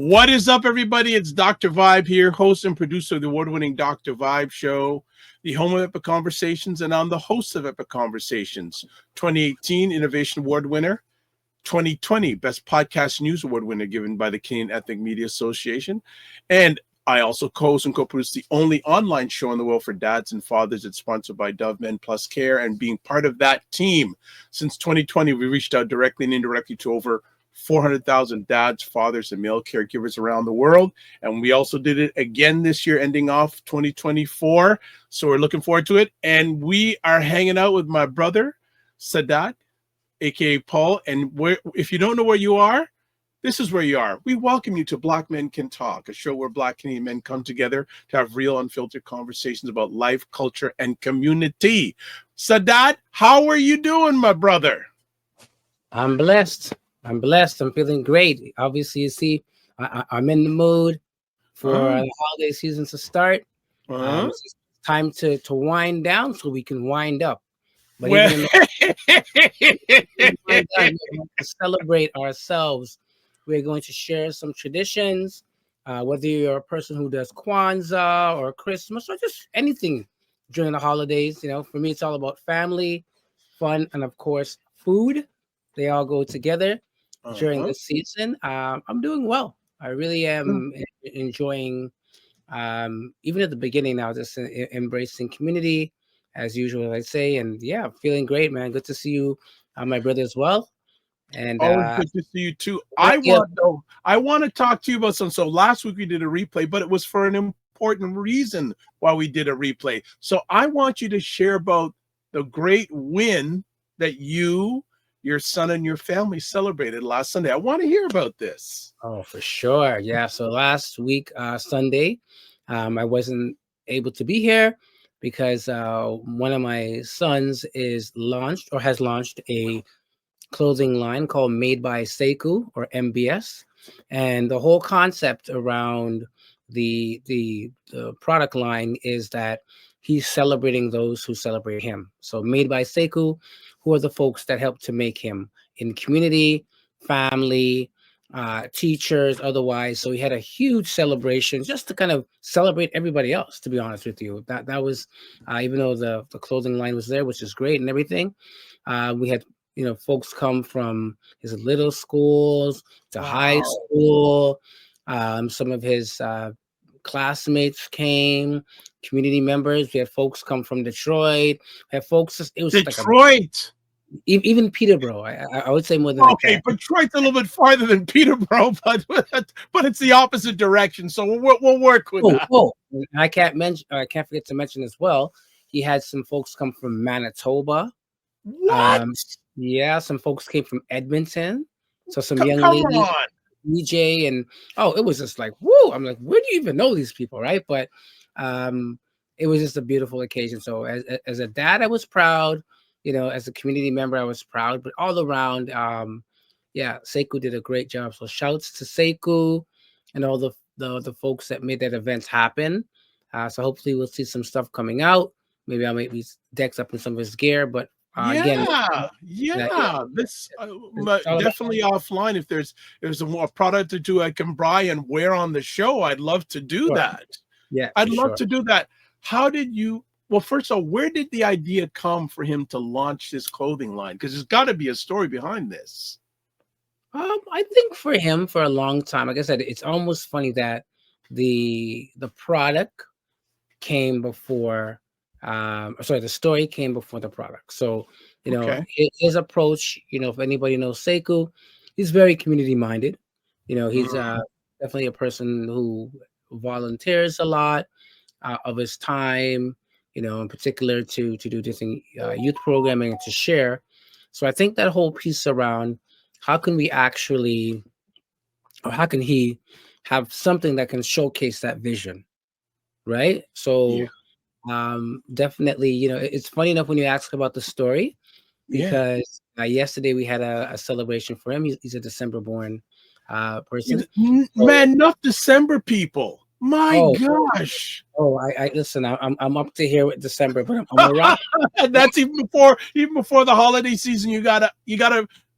What is up, everybody? It's Dr. Vibe here, host and producer of the award-winning Dr. Vibe Show, the home of Epic Conversations, and I'm the host of Epic Conversations, 2018 Innovation Award winner, 2020 Best Podcast News Award winner given by the Canadian Ethnic Media Association, and I also co-host and co-produce the only online show in the world for dads and fathers. It's sponsored by Dove Men Plus Care, and being part of that team since 2020, we reached out directly and indirectly to over 400,000 dads, fathers, and male caregivers around the world. And we also did it again this year, ending off 2024. So we're looking forward to it. And we are hanging out with my brother, Sadat, aka Paul. And if you don't know where you are, this is where you are. We welcome you to Black Men Can Talk, a show where Black Canadian men come together to have real, unfiltered conversations about life, culture, and community. Sadat, how are you doing, my brother? I'm blessed. I'm feeling great. Obviously, you see, I'm in the mood for the holiday season to start. It's time to wind down so we can wind up. But even we want to celebrate ourselves. We're going to share some traditions, whether you're a person who does Kwanzaa or Christmas or just anything during the holidays. You know, for me, it's all about family, fun, and of course, food. They all go together. During this season, I'm doing well. I really am enjoying, even at the beginning now, just embracing community as usual, I say. And yeah, feeling great, man. Good to see you, my brother, as well. And good to see you too. I want to talk to you about something. So last week we did a replay, but it was for an important reason why we did a replay. So I want you to share about the great win that your son and your family celebrated last Sunday. I want to hear about this. Oh, for sure. Yeah. So last week, Sunday, I wasn't able to be here because one of my sons has launched a clothing line called Made by Sekou, or MBS. And the whole concept around the product line is that he's celebrating those who celebrate him. So Made by Sekou, who are the folks that help to make him in community, family, teachers, otherwise. So we had a huge celebration just to kind of celebrate everybody else, to be honest with you. That was, even though the clothing line was there, which is great and everything, we had, folks come from his little schools to high school. Some of his classmates came, community members. We had folks come from Detroit. We had folks. It was Detroit. Even Peterborough. I would say more than okay. But Detroit's a little bit farther than Peterborough, but it's the opposite direction. So we'll work with that. I can't forget to mention as well. He had some folks come from Manitoba. What? Yeah, some folks came from Edmonton. So some young ladies. DJ and it was just like woo. I'm like, where do you even know these people, right? But it was just a beautiful occasion. So as a dad, I was proud. As a community member, I was proud. But all around, Sekou did a great job. So shouts to Sekou and all the folks that made that event happen. So hopefully we'll see some stuff coming out. Maybe I'll make these decks up in some of his gear, but. This definitely offline. If there's a product or two I can buy and wear on the show, I'd love to do that. Yeah, I'd love to do that. How did you? Well, first of all, where did the idea come for him to launch this clothing line? Because there's got to be a story behind this. I think for him, for a long time, like I said, it's almost funny that the product came before. The story came before the product. So, his approach, if anybody knows Sekou, he's very community minded. He's definitely a person who volunteers a lot of his time, in particular to do different youth programming and to share. So I think that whole piece around how can we actually, or how can he have something that can showcase that vision, right? So. Definitely, it's funny enough when you ask about the story, because yesterday we had a celebration for him. He's a December born person. Man, not December people. My gosh. I listen. I'm up to here with December, but I'm around. That's even before the holiday season. You gotta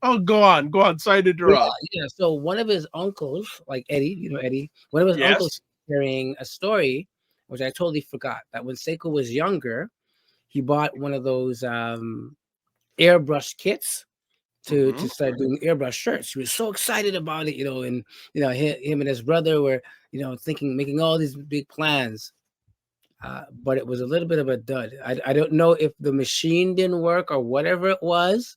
Oh, go on. Go on. Sorry to interrupt. Yeah. So one of his uncles, like Eddie, Eddie, one of his uncles Yes. sharing a story, which I totally forgot, that when Seiko was younger, he bought one of those airbrush kits to Hmm. start doing airbrush shirts. He was so excited about it, and him and his brother were, making all these big plans. But it was a little bit of a dud. I don't know if the machine didn't work or whatever it was,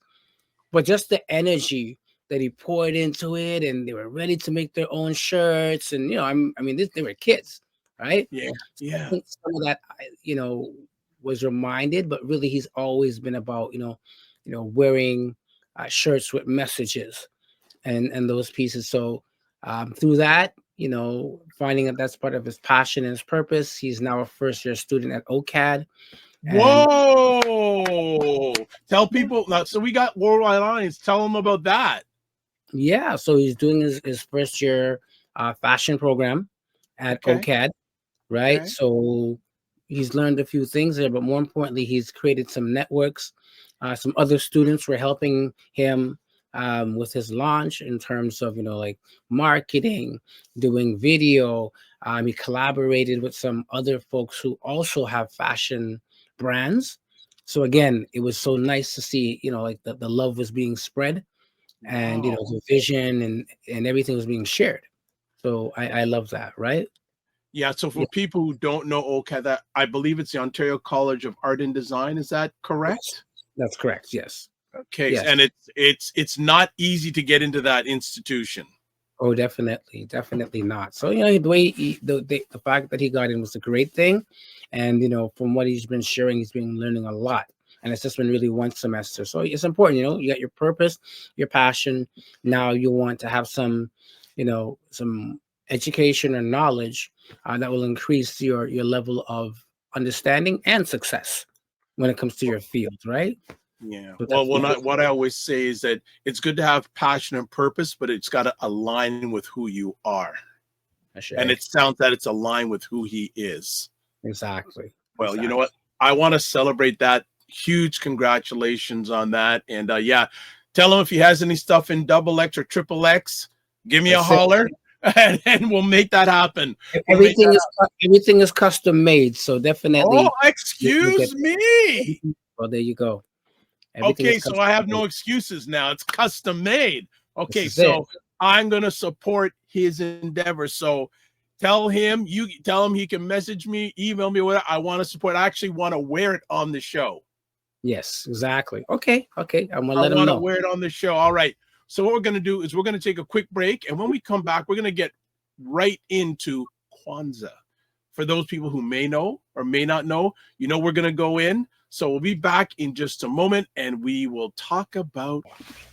but just the energy that he poured into it, and they were ready to make their own shirts, and they were kids, right? Yeah. So I Yeah. think some of that, was reminded, but really he's always been about, wearing shirts with messages and those pieces. So through that, finding that that's part of his passion and his purpose, he's now a first-year student at OCAD, and Whoa. Tell people now. So we got Worldwide Alliance. Tell them about that. yeah, so he's doing his first year fashion program at Okay. OCAD, right? Okay. So he's learned a few things there, but more importantly, he's created some networks. Some other students were helping him with his launch in terms of, like marketing, doing video. He collaborated with some other folks who also have fashion brands. So again, it was so nice to see, like the love was being spread, and Wow. the vision and everything was being shared. So I love that, right? Yeah. So Yeah, for people who don't know OCAD, that I believe it's the Ontario College of Art and Design. Is that yes, correct? that's correct. Yes, Okay. yes. And it's not easy to get into that institution. Oh, definitely not. So the way the fact that he got in was a great thing, and from what he's been sharing, he's been learning a lot, and it's just been really one semester. So it's important, you got your purpose, your passion. Now you want to have some education or knowledge that will increase your level of understanding and success when it comes to your field, right? Yeah. So Well, definitely, not what I always say is that it's good to have passion and purpose, but it's got to align with who you are. I And say it sounds that it's aligned with who he is. exactly, Well, you know exactly. what? I want to celebrate that. Huge congratulations on that. And yeah, tell him if he has any stuff in double X or triple X, give me a That's it. holler and we'll make that happen. We'll make Everything that is everything is custom made, so Oh, definitely you get excuse me. well. There you go. Everything is Okay, so custom I have made. no excuses now. It's custom made. This Okay, is it. so I'm gonna support his endeavor. So you tell him he can message me, email me, whatever. I want to support. I actually want to wear it on the show. Yes, exactly. Okay, okay. I'm gonna I let him want to know. wear it on the show. All right. So what we're gonna do is we're gonna take a quick break, and when we come back, we're gonna get right into Kwanzaa. For those people who may know or may not know, we're gonna go in. So we'll be back in just a moment, and we will talk about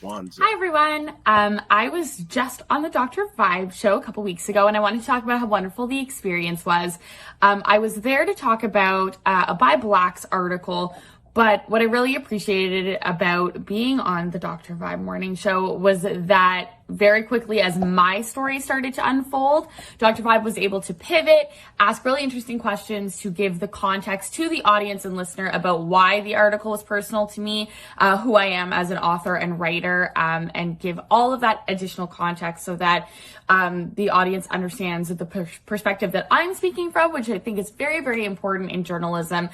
Kwanzaa. Hi, everyone. I was just on the Dr. Vibe show a couple weeks ago, and I wanted to talk about how wonderful the experience was. I was there to talk about a Buy Blacks article, but what I really appreciated about being on the Dr. Vibe morning show was that very quickly as my story started to unfold, Dr. Vibe was able to pivot, ask really interesting questions to give the context to the audience and listener about why the article is personal to me, who I am as an author and writer, and give all of that additional context so that the audience understands the perspective that I'm speaking from, which I think is very, very important in journalism.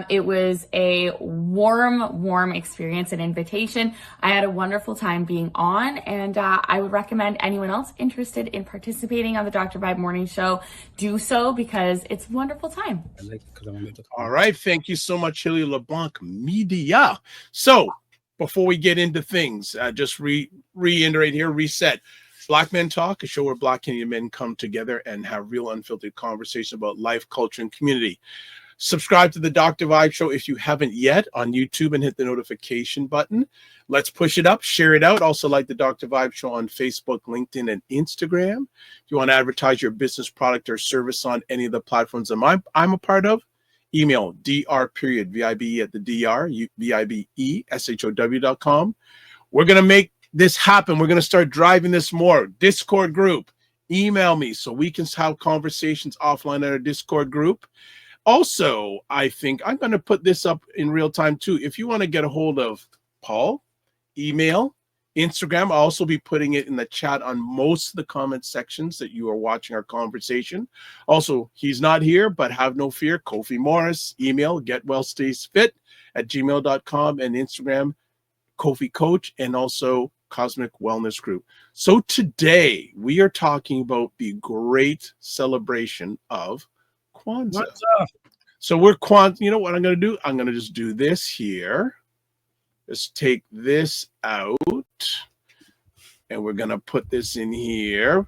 It was a warm experience and invitation. I had a wonderful time being on, and I would recommend anyone else interested in participating on the Dr. Vibe Morning Show do so because it's a wonderful time. I like it 'cause I wanna make the All comment. right. Thank you so much, Hilly LeBlanc Media. So before we get into things, just reiterate here, reset. Black Men Talk, a show where Black Canadian men come together and have real unfiltered conversation about life, culture, and community. Subscribe to the Dr. Vibe Show if you haven't yet on YouTube and hit the notification button. Let's push it up, share it out. Also like the Dr. Vibe Show on Facebook, LinkedIn, and Instagram. If you want to advertise your business product or service on any of the platforms that I'm a part of, email dr.vibe at the dr.vibe.com. We're going to make this happen. We're going to start driving this more. Discord group, email me so we can have conversations offline at our Discord group. Also, I think I'm going to put this up in real time too. If you want to get a hold of Paul, email Instagram. I'll also be putting it in the chat on most of the comment sections that you are watching our conversation. Also, he's not here, but have no fear. Kofi Morris, email getwellstaysfit@gmail.com, and Instagram, Kofi Coach, and also Cosmic Wellness Group. So today we are talking about the great celebration of Kwanzaa. So we're Kwanzaa. You know what I'm going to do? I'm going to just do this here. Let's take this out, and we're going to put this in here.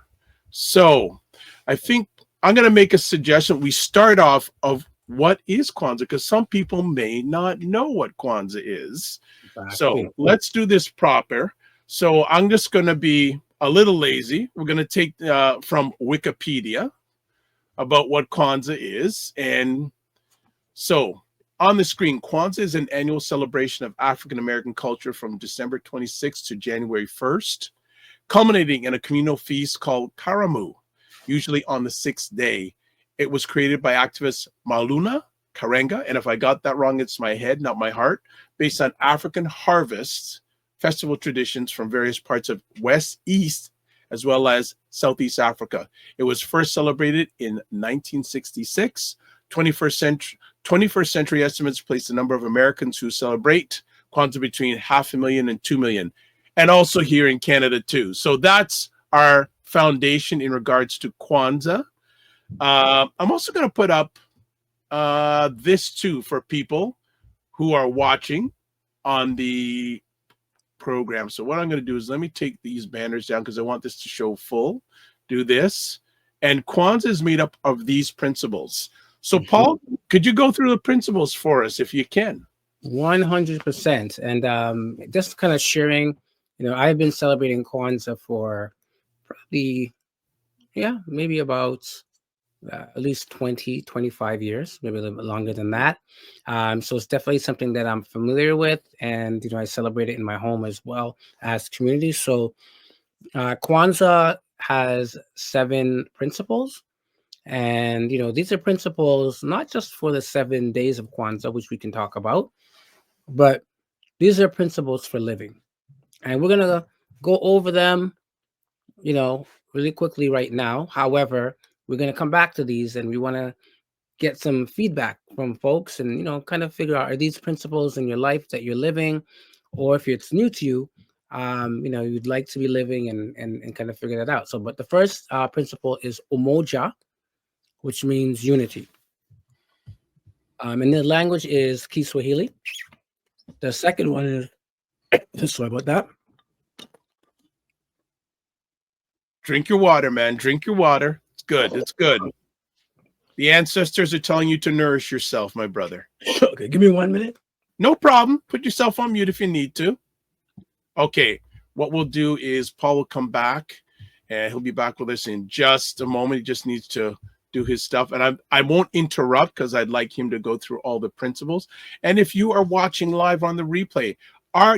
So I think I'm going to make a suggestion. We start off of what is Kwanzaa, because some people may not know what Kwanzaa is. Exactly. So let's do this proper. So I'm just going to be a little lazy. We're going to take from Wikipedia about what Kwanzaa is. And so on the screen, Kwanzaa is an annual celebration of African-American culture from December 26th to January 1st, culminating in a communal feast called Karamu, usually on the 6th day. It was created by activist Maluna Karenga, and if I got that wrong, it's my head, not my heart, based on African harvest festival traditions from various parts of West, East, as well as Southeast Africa. It was first celebrated in 1966. 21st century estimates place the number of Americans who celebrate Kwanzaa between 500,000 and 2 million, and also here in Canada too. So that's our foundation in regards to Kwanzaa. I'm also going to put up this too for people who are watching on the program. So what I'm going to do is let me take these banners down because I want this to show full. Do this. And Kwanzaa is made up of these principles. So Paul, could you go through the principles for us if you can? 100%. And just kind of sharing, I've been celebrating Kwanzaa for probably, maybe about at least 25 years, maybe a little bit longer than that. So it's definitely something that I'm familiar with. And, I celebrate it in my home as well as community. So Kwanzaa has 7 principles. And, these are principles not just for the 7 days of Kwanzaa, which we can talk about, but these are principles for living. And we're going to go over them, really quickly right now. However, we're going to come back to these, and we want to get some feedback from folks and, kind of figure out, are these principles in your life that you're living? Or if it's new to you, you'd like to be living and kind of figure that out. So, but the first principle is umoja, which means unity. And the language is Kiswahili. The second one is, sorry about that. Drink your water, man. Drink your water. It's good. It's good. The ancestors are telling you to nourish yourself, my brother. Okay, give me 1 minute. No problem. Put yourself on mute if you need to. Okay, what we'll do is Paul will come back, and he'll be back with us in just a moment. He just needs to do his stuff, and I won't interrupt because I'd like him to go through all the principles. And if you are watching live on the replay,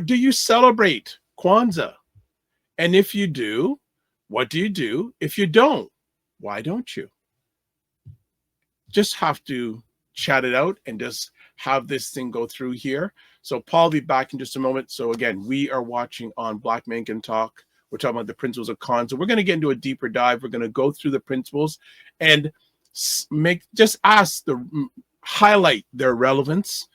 do you celebrate Kwanzaa? And if you do, what do you do? If you don't, why don't you? Just have to chat it out and just have this thing go through here. So Paul will be back in just a moment. So again, we are watching on Black Men Can Talk. We're talking about the principles of Kwanzaa. We're going to get into a deeper dive. We're going to go through the principles and highlight their relevance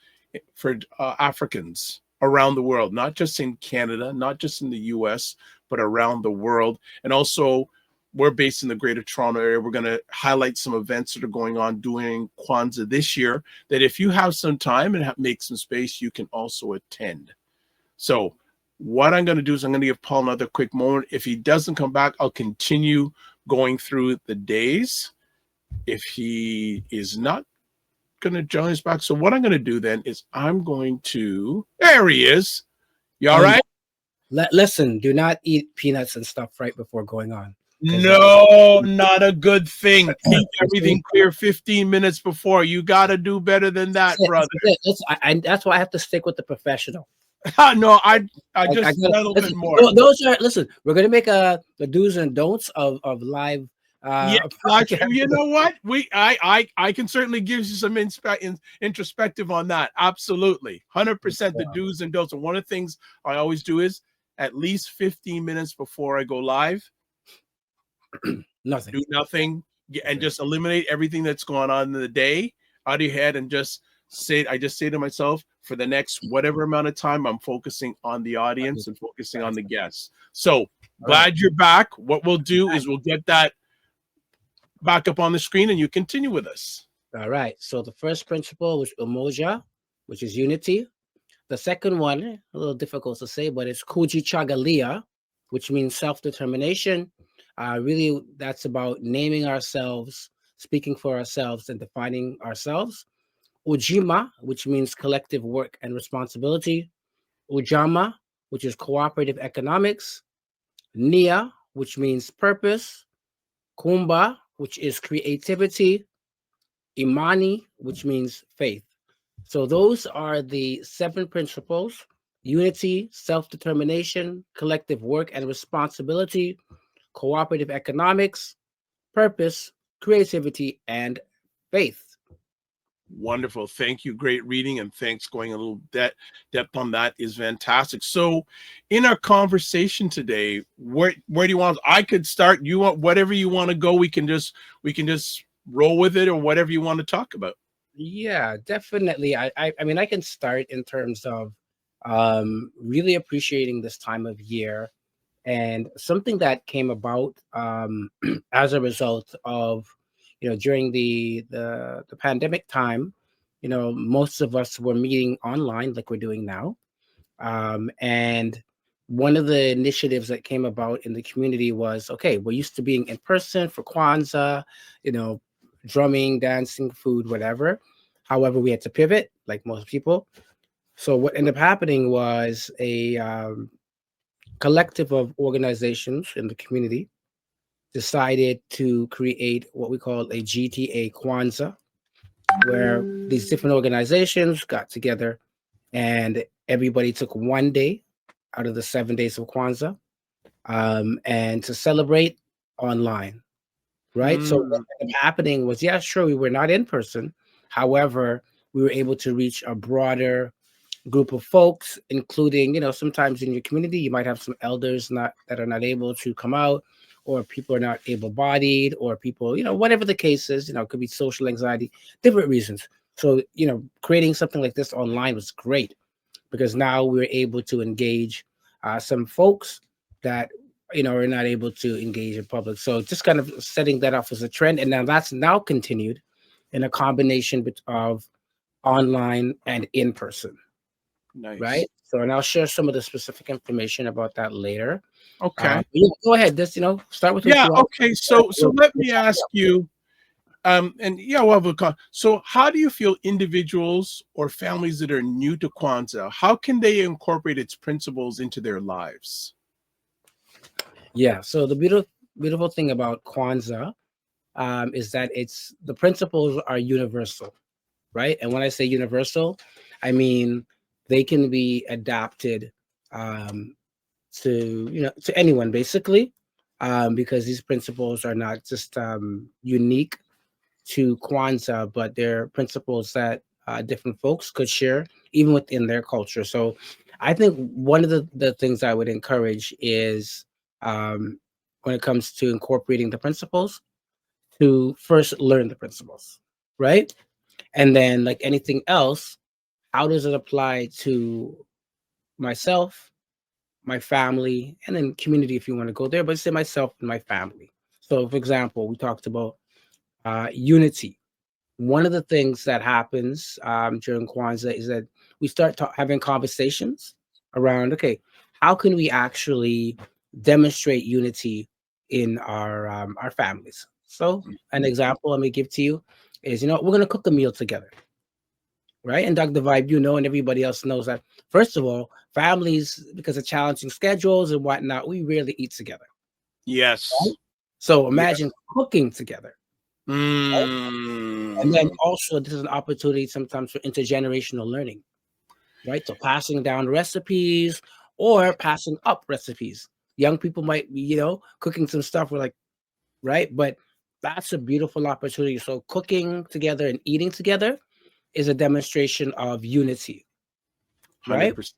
for Africans around the world, not just in Canada, not just in the US, but around the world. And also, we're based in the Greater Toronto area. We're going to highlight some events that are going on during Kwanzaa this year that if you have some time and make some space, you can also attend. So what I'm going to do is I'm going to give Paul another quick moment. If he doesn't come back, I'll continue going through the days. If he is not going to join us back. So what I'm going to do then is I'm going to, there he is. You all right? Listen, do not eat peanuts and stuff right before going on. No, not a good thing. Keep everything clear 15 minutes before. You got to do better than that, brother. That's why I have to stick with the professional. No, I just a little bit more. Those are, listen, we're going to make the do's and don'ts of live. You know what? I can certainly give you some introspective on that. Absolutely. 100% the do's and don'ts. And one of the things I always do is at least 15 minutes before I go live, Nothing. do nothing, and just eliminate everything that's going on in the day out of your head, and just say, I just say to myself, for the next whatever amount of time, I'm focusing on the audience and focusing on the guests. So glad you're back. What we'll do is we'll get that back up on the screen and you continue with us. All right. So the first principle was umoja, which is unity. The second one, a little difficult to say, but it's kujichagalia, which means self-determination. Really, that's about naming ourselves, speaking for ourselves, and defining ourselves. Ujima, which means collective work and responsibility. Ujama, which is cooperative economics. Nia, which means purpose. Kumba, which is creativity. Imani, which means faith. So those are the 7 principles: unity, self-determination, collective work and responsibility, cooperative economics, purpose, creativity, and faith. Wonderful. Thank you. Great reading, and thanks. Going a little depth on that is fantastic. So in our conversation today, where do you want, I could start, you want, whatever you want to go, we can just roll with it, or whatever you want to talk about. Yeah, definitely. I mean, I can start in terms of really appreciating this time of year, and something that came about as a result of, during the pandemic time, most of us were meeting online like we're doing now. And one of the initiatives that came about in the community was, okay, we're used to being in person for Kwanzaa, drumming, dancing, food, whatever. However, we had to pivot like most people. So what ended up happening was a collective of organizations in the community decided to create what we call a GTA Kwanzaa, where these different organizations got together and everybody took one day out of the 7 days of Kwanzaa, and to celebrate online, right? So what ended up happening was, yeah, sure, we were not in person. However, we were able to reach a broader group of folks, including, sometimes in your community, you might have some elders that are not able to come out, or people are not able-bodied, or people, whatever the case is, it could be social anxiety, different reasons. So, creating something like this online was great, because now we're able to engage some folks that, are not able to engage in public. So just kind of setting that off as a trend. And now that's now continued in a combination of online and in person. Nice. Right. So, and I'll share some of the specific information about that later. Okay. Yeah, go ahead. Just, start with. Yeah. Okay. So let me ask you, and yeah, we'll have so how do you feel individuals or families that are new to Kwanzaa, how can they incorporate its principles into their lives? Yeah. So the beautiful thing about Kwanzaa is that the principles are universal, right? And when I say universal, I mean they can be adapted to anyone, basically, because these principles are not just unique to Kwanzaa, but they're principles that different folks could share even within their culture. So I think one of the things I would encourage is, when it comes to incorporating the principles, to first learn the principles, right? And then, like anything else, how does it apply to myself, my family, and then community, if you want to go there, but say myself and my family. So, for example, we talked about unity. One of the things that happens during Kwanzaa is that we start having conversations around, okay, how can we actually demonstrate unity in our families? So an example let me give to you is, we're going to cook a meal together, right? And Dr. Vibe, and everybody else knows that, first of all, families, because of challenging schedules and whatnot, we rarely eat together. Yes. Right? So imagine cooking together. Mm. And then also, this is an opportunity sometimes for intergenerational learning, right? So passing down recipes or passing up recipes. Young people might be, cooking some stuff. We're like, right? But that's a beautiful opportunity. So cooking together and eating together is a demonstration of unity, right? 100%.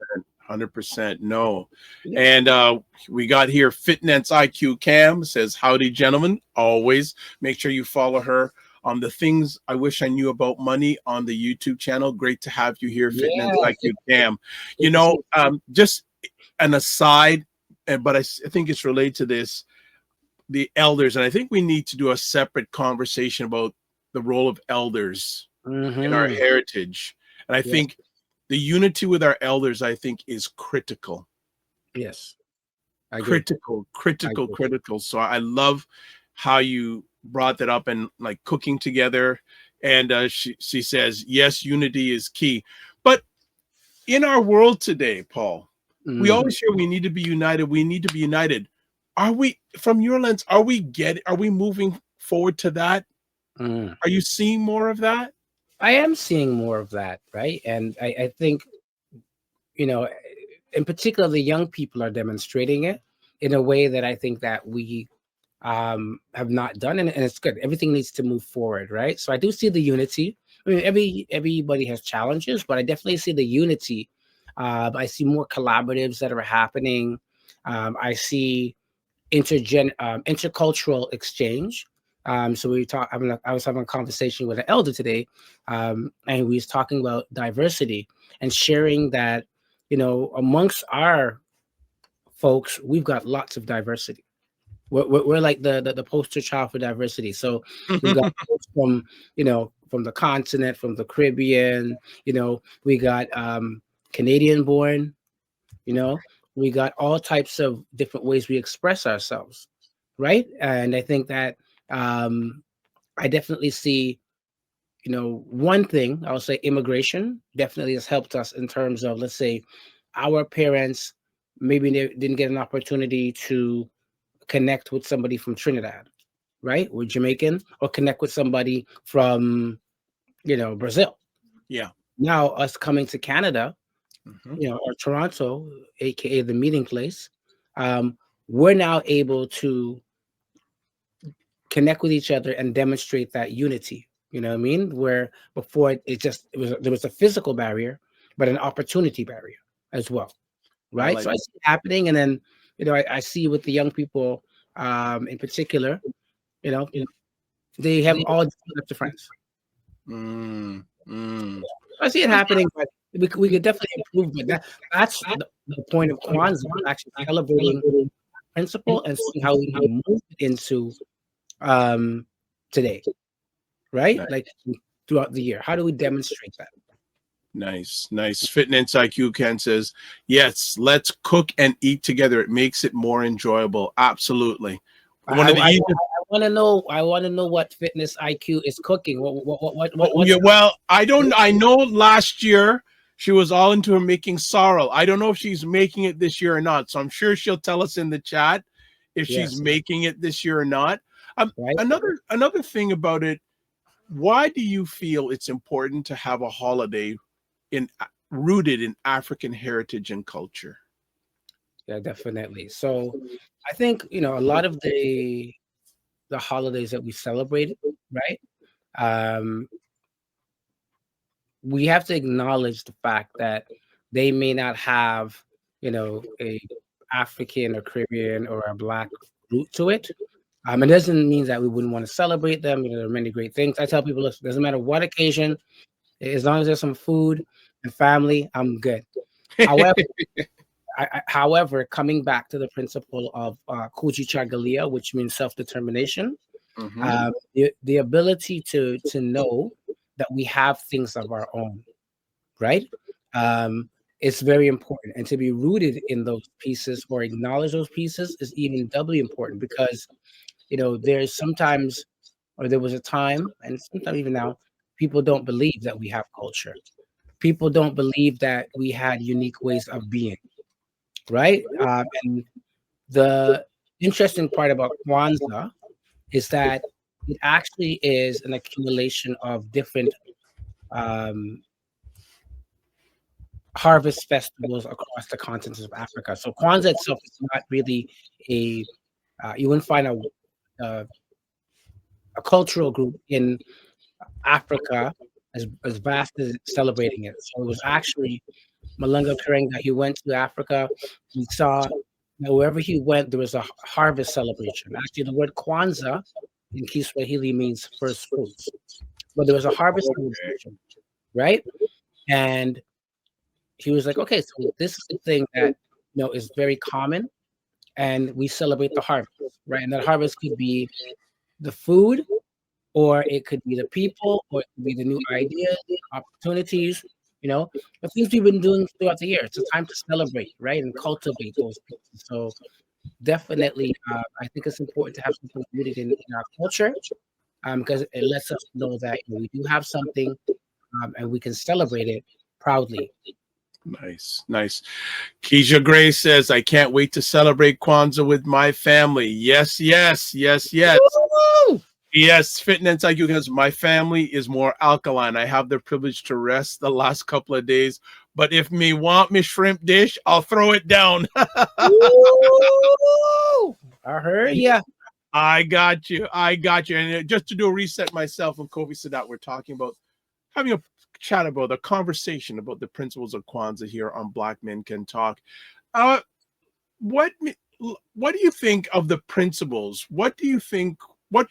100% no. And we got here Fitness IQ Cam says, howdy, gentlemen. Always make sure you follow her on the things I wish I knew about money on the YouTube channel. Great to have you here, Fitness IQ Cam. You know, just an aside, but I think it's related to this, the elders. And I think we need to do a separate conversation about the role of elders in our heritage. And I think the unity with our elders, I think, is critical. Yes. Critical. So I love how you brought that up, and like cooking together. And she says, yes, unity is key. But in our world today, Paul, we always hear we need to be united. We need to be united. Are we, from your lens, are we moving forward to that? Are you seeing more of that? I am seeing more of that, right? And I think, you know, in particular, the young people are demonstrating it in a way that I think that we have not done, and it's good. Everything needs to move forward, right? So I do see the unity. I mean, everybody has challenges, but I definitely see the unity. I see more collaboratives that are happening. I see intercultural exchange. So I was having a conversation with an elder today, and we was talking about diversity and sharing that, you know, amongst our folks, we've got lots of diversity. We're like the poster child for diversity. So we've got folks from, you know, from the continent, from the Caribbean, you know, we got Canadian born, you know, we got all types of different ways we express ourselves, right? And I think that I definitely see, you know, one thing, I'll say immigration definitely has helped us in terms of, let's say, our parents maybe they didn't get an opportunity to connect with somebody from Trinidad, right? Or Jamaican, or connect with somebody from, you know, Brazil. Yeah. Now us coming to Canada, you know, or Toronto, aka the meeting place, we're now able to connect with each other and demonstrate that unity. You know what I mean? Where before there was a physical barrier, but an opportunity barrier as well, right? So I see it happening, and then, you know, I see with the young people in particular, you know, they have all different types of friends. I see it happening, but we could definitely improve. But that's the point of Kwanzaa, actually celebrating principle and seeing how we can move it into today, right? Like throughout the year. How do we demonstrate that? Nice. Fitness IQ Ken says, yes, let's cook and eat together. It makes it more enjoyable. Absolutely. I want to know what Fitness IQ is cooking. Well, I know last year she was all into making sorrel. I don't know if she's making it this year or not. So I'm sure she'll tell us in the chat if she's making it this year or not. Right. Another thing about it, why do you feel it's important to have a holiday rooted in African heritage and culture? Yeah, definitely. So I think, you know, a lot of the holidays that we celebrate, right? We have to acknowledge the fact that they may not have, you know, a African or Caribbean or a Black root to it. It doesn't mean that we wouldn't want to celebrate them. You know, there are many great things. I tell people, listen, doesn't matter what occasion, as long as there's some food and family, I'm good. However, coming back to the principle of Kujichagulia, which means self-determination, the ability to know that we have things of our own, right? It's very important, and to be rooted in those pieces or acknowledge those pieces is even doubly important, because, you know, there's sometimes, or there was a time, and sometimes even now, people don't believe that we have culture. People don't believe that we had unique ways of being, right? And the interesting part about Kwanzaa is that it actually is an accumulation of different harvest festivals across the continent of Africa. So Kwanzaa itself is not really you wouldn't find a cultural group in Africa as vast as celebrating it. So it was actually Malunga Karenga, he went to Africa. He saw that wherever he went, there was a harvest celebration. Actually, the word Kwanzaa in Kiswahili means first fruits, but there was a harvest Okay. celebration, right? And he was like, okay, so this is the thing that is very common, and we celebrate the harvest, right? And that harvest could be the food, or it could be the people, or it could be the new ideas, opportunities, the things we've been doing throughout the year. It's a time to celebrate, right, and cultivate those pieces. So definitely, I think it's important to have something rooted in our culture, because it lets us know that we do have something, and we can celebrate it proudly. Nice, nice. Keisha Gray says, I can't wait to celebrate Kwanzaa with my family. Yes, yes, yes, yes. Woo! Yes, fitness IQ, because my family is more alkaline. I have the privilege to rest the last couple of days. But if me want me shrimp dish, I'll throw it down. Woo! I heard ya. I got you. I got you. And just to do a reset myself, when Kofi said that, we're talking about having a chat about a conversation about the principles of Kwanzaa here on Black Men Can Talk. Uh, what do you think of the principles? What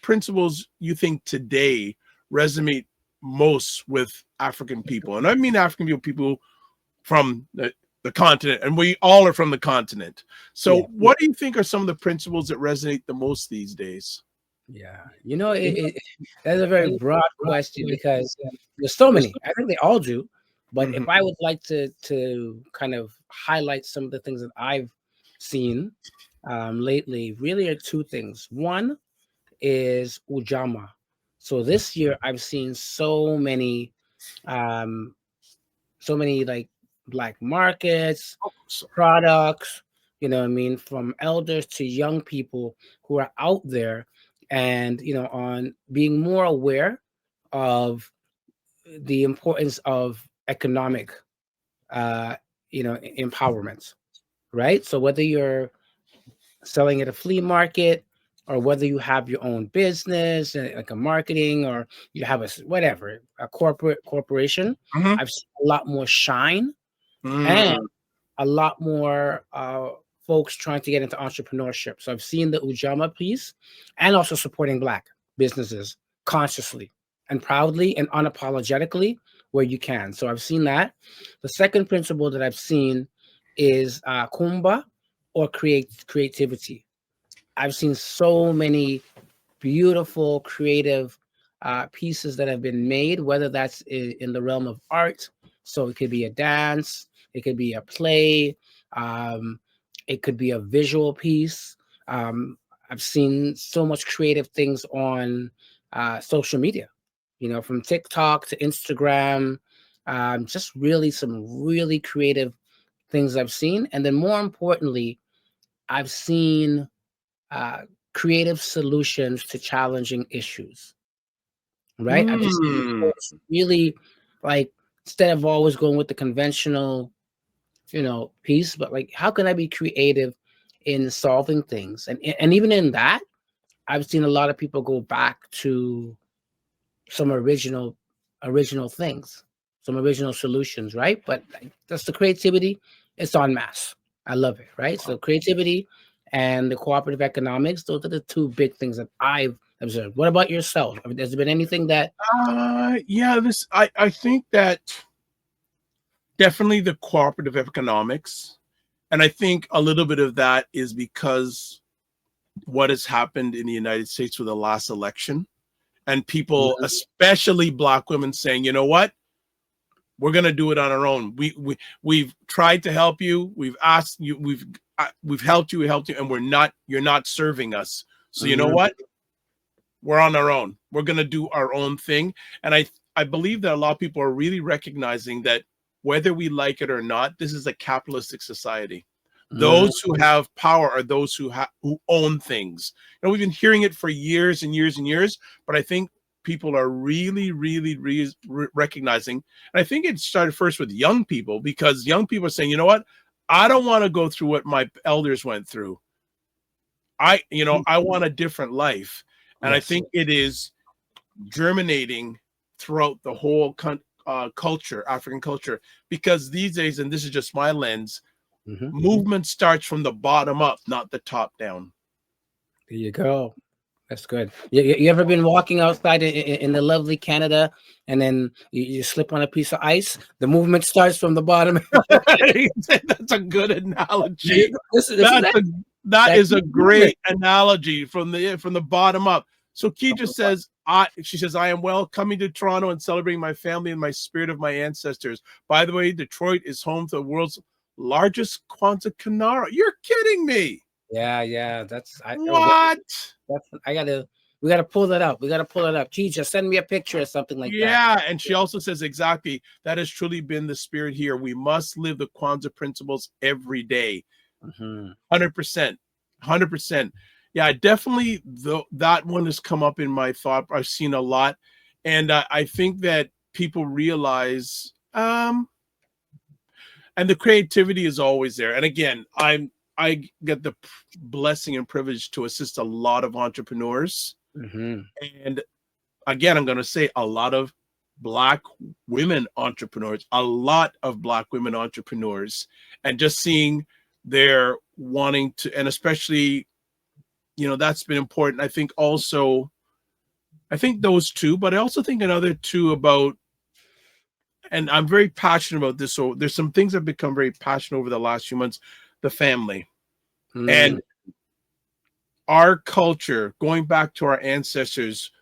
principles you think today resonate most with African people? And I mean African people from the continent, and we all are from the continent. So Yeah. what do you think are some of the principles that resonate the most these days? Yeah, that's a very broad question because there's so many. I think they all do, but if Mhm. I would like to kind of highlight some of the things that I've seen lately, really are two things. One is Ujama. So this year I've seen um, so many like black markets, So, products, what I mean, from elders to young people who are out there and, on being more aware of the importance of economic, empowerment, right? So whether you're selling at a flea market or whether you have your own business like a marketing or you have a corporation, mhm. I've seen a lot more shine and Mm. a lot more folks trying to get into entrepreneurship. So I've seen the Ujama piece and also supporting Black businesses consciously and proudly and unapologetically where you can. So I've seen that. The second principle that I've seen is Kumba or creativity. I've seen so many beautiful, creative pieces that have been made, whether that's in the realm of art. So it could be a dance, it could be a play, um, it could be a visual piece. I've seen so much creative things on social media, from TikTok to Instagram. Just really some really creative things I've seen. And then more importantly, I've seen uh, creative solutions to challenging issues, right? I've just seen Mm. folks really like instead of always going with the conventional, piece, but like how can I be creative in solving things? And even in that, I've seen a lot of people go back to some original things, some original solutions, right? But like, that's the creativity. It's en masse. I love it, right? So creativity and the cooperative economics, those are the two big things that I've observed. What about yourself? I mean, has there been anything that Yeah, I think that definitely the cooperative economics, and I think a little bit of that is because what has happened in the United States with the last election, and people, Mhm. especially Black women, saying, you know what, we're going to do it on our own. We've tried to help you. We've asked you. We've helped you. We helped you, and you're not serving us. So you know Mhm. what? We're on our own. We're going to do our own thing. And I believe that a lot of people are really recognizing that whether we like it or not, this is a capitalistic society. Mhm. Those who have power are those who own things. We've been hearing it for years and years and years, but I think people are really, really, recognizing. And I think it started first with young people, because young people are saying, you know what? I don't want to go through what my elders went through. I want a different life. And I Yes. think it is germinating throughout the whole culture, African culture, because these days, and this is just my lens, Mm-hmm. movement starts from the bottom up, not the top down. There you go. That's good. You ever been walking outside in the lovely Canada, and then you slip on a piece of ice? The movement starts from the bottom. That's a good analogy. That That is a movement. great analogy from the bottom up. So Key just says, she says, I am well coming to Toronto and celebrating my family and my spirit of my ancestors. By the way, Detroit is home to the world's largest Kwanzaa Kinara. You're kidding me. Yeah. What? We gotta pull that up. Gee, just send me a picture or something like that. Yeah, and she also says exactly that has truly been the spirit here. We must live the Kwanzaa principles every day. 100%. Yeah, definitely. That one has come up in my thought. I've seen a lot, and I think that people realize, and the creativity is always there. And again, I get the blessing and privilege to assist a lot of entrepreneurs, and again, I'm going to say a lot of Black women entrepreneurs, and just seeing their wanting to, and especially, that's been important. I think those two, but I also think another two about, and I'm very passionate about this. So there's some things I've become very passionate over the last few months, the family and our culture, going back to our ancestors.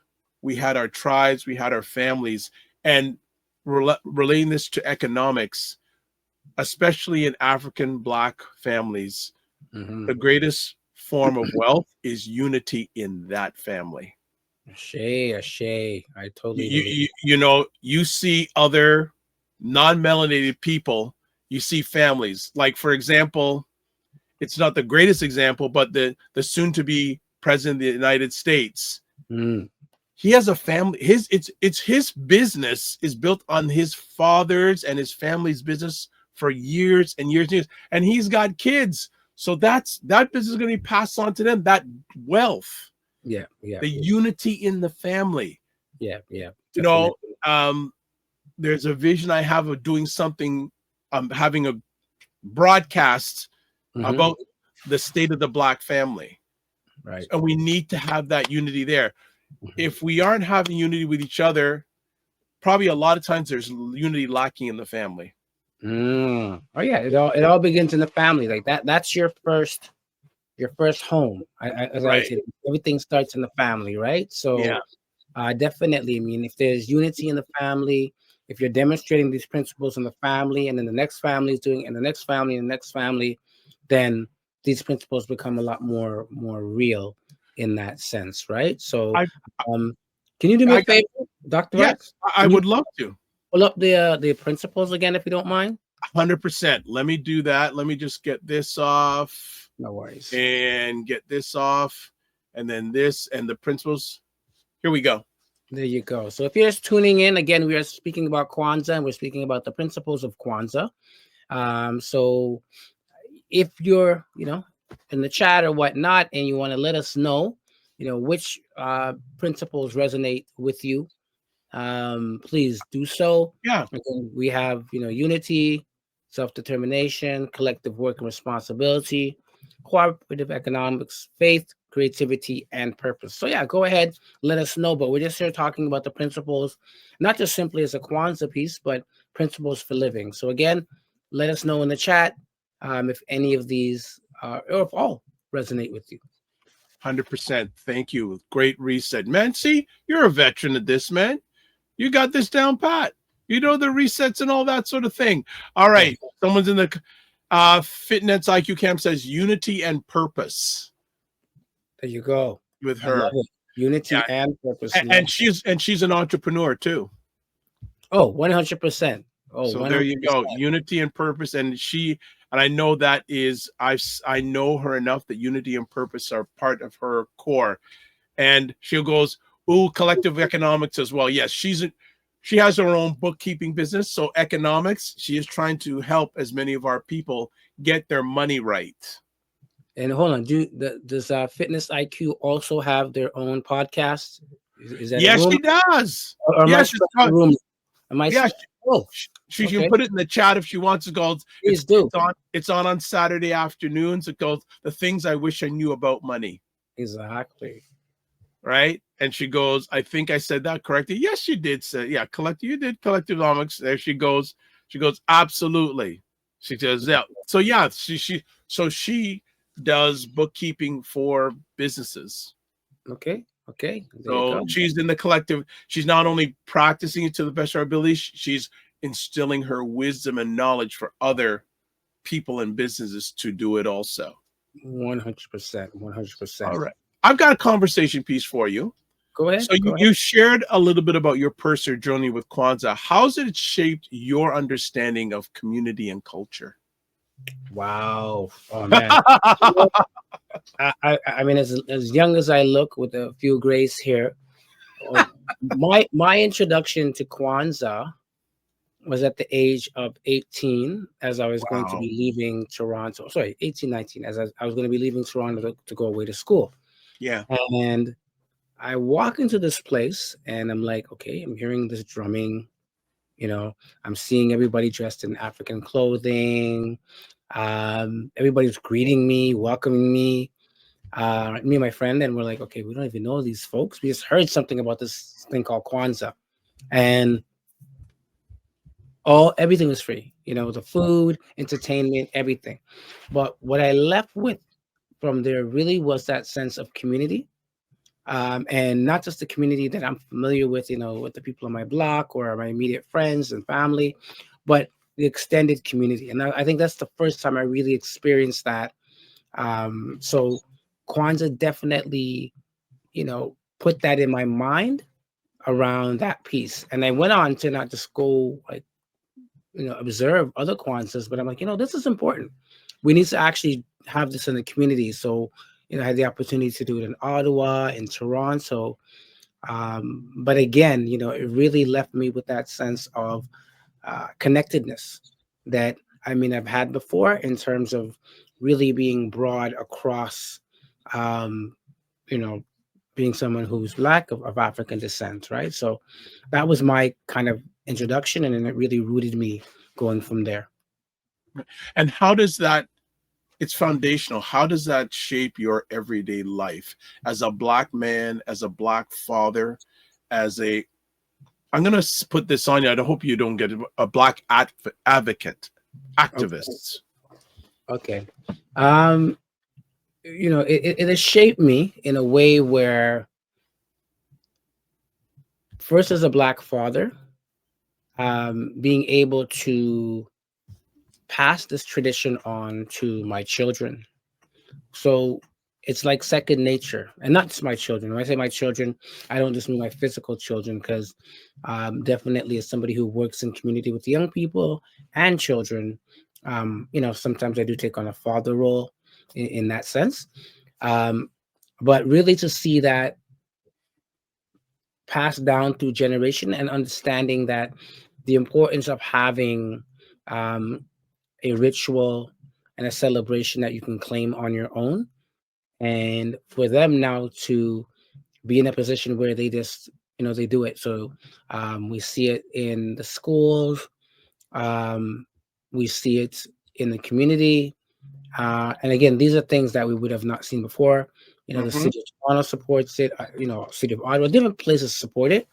We had our tribes, we had our families, and relating this to economics, especially in African Black families, the greatest form of wealth is unity in that family. Ashay. I totally you see other non-melanated people, you see families, like, for example, it's not the greatest example, but the soon-to-be president of the United States, he has a family. It's his business is built on his father's and his family's business for years and years and years, and he's got kids. So that business is going to be passed on to them. That wealth, the unity in the family. There's a vision I have of doing something, having a broadcast about the state of the Black family. Right. And we need to have that unity there. If we aren't having unity with each other, probably a lot of times there's unity lacking in the family. Oh yeah, it all begins in the family. Like that's your first home. As I say, everything starts in the family, right? So definitely, I mean, if there's unity in the family, if you're demonstrating these principles in the family, and then the next family is doing, and the next family, and the next family, then these principles become a lot more real in that sense, right? So can you do me a favor, Dr. Yes, I would love to. Pull up the principles again, if you don't mind. 100%. Let me do that. Let me just get this off. No worries. And get this off, and then this and the principles. Here we go. There you go. So if you're just tuning in, again, we are speaking about Kwanzaa, and we're speaking about the principles of Kwanzaa. So if you're, in the chat or whatnot, and you want to let us know, which principles resonate with you, please do so. Again, we have unity, self-determination, collective work and responsibility, cooperative economics, faith, creativity, and purpose. So go ahead, let us know. But we're just here talking about the principles, not just simply as a Kwanzaa piece, but principles for living. So again, let us know in the chat if any of these or if all resonate with you. 100%. Thank you. Great reset, man. See, you're a veteran of this, man. You got this down pat. You know the resets and all that sort of thing. All right. Someone's in the Fitness IQ camp says unity and purpose. There you go. With her. Unity and purpose. And she's an entrepreneur too. Oh, 100%. Oh, so 100%. There you go. Unity and purpose. And I know that is, I know her enough that unity and purpose are part of her core. And she goes, ooh, collective economics as well. Yes, she has her own bookkeeping business. So economics, she is trying to help as many of our people get their money right. And hold on, does Fitness IQ also have their own podcast? Is that yes, she does. Or yes, room? Oh, She can okay. put it in the chat if she wants. It goes, Please do. it's on Saturday afternoons. It goes, the things I wish I knew about money. Exactly. Right? And she goes, I think I said that correctly. Yes, you did say, yeah, you did collectivenomics. There she goes, absolutely. She says, yeah. So yeah, she does bookkeeping for businesses. Okay. Okay. There you So go. she's in the collective. She's not only practicing it to the best of her ability, she's instilling her wisdom and knowledge for other people and businesses to do it also. 100%. 100%. All right. I've got a conversation piece for you. Go ahead. So you shared a little bit about your personal journey with Kwanzaa. How's it shaped your understanding of community and culture? Wow. Oh man. I mean, as young as I look, with a few grays here, my introduction to Kwanzaa was at the age of 18, as I was going to be leaving Toronto. Sorry, 18, 19, as I was going to be leaving Toronto to go away to school. Yeah. And I walk into this place and I'm like, okay, I'm hearing this drumming. You know, I'm seeing everybody dressed in African clothing. Everybody's greeting me, welcoming me. Me and my friend, and we're like, okay, we don't even know these folks. We just heard something about this thing called Kwanzaa, and everything was free. You know, the food, entertainment, everything. But what I left with from there really was that sense of community. And not just the community that I'm familiar with, you know, with the people on my block or my immediate friends and family, but the extended community. And I think that's the first time I really experienced that. So Kwanzaa definitely, you know, put that in my mind around that piece. And I went on to not just go like, you know, observe other Kwanzaas, but I'm like, you know, this is important. We need to actually have this in the community. So, you know, I had the opportunity to do it in Ottawa, in Toronto. But again, you know, it really left me with that sense of connectedness that I mean I've had before in terms of really being broad across, you know, being someone who's Black of African descent, right? So that was my kind of introduction, and then it really rooted me going from there. And how does that? It's foundational. How does that shape your everyday life as a Black man, as a Black father, as a? I'm going to put this on you. I hope you don't get it, a Black advocate, activists. Okay. You know, it has shaped me in a way where, first, as a Black father, being able to pass this tradition on to my children. So it's like second nature, and not just my children. When I say my children, I don't just mean my physical children, because definitely as somebody who works in community with young people and children, you know, sometimes I do take on a father role in that sense. But really to see that passed down through generation, and understanding that the importance of having a ritual and a celebration that you can claim on your own, and for them now to be in a position where they just, you know, they do it. So we see it in the schools, we see it in the community, and again, these are things that we would have not seen before. You know, the city of Toronto supports it, you know, city of Ottawa, different places support it.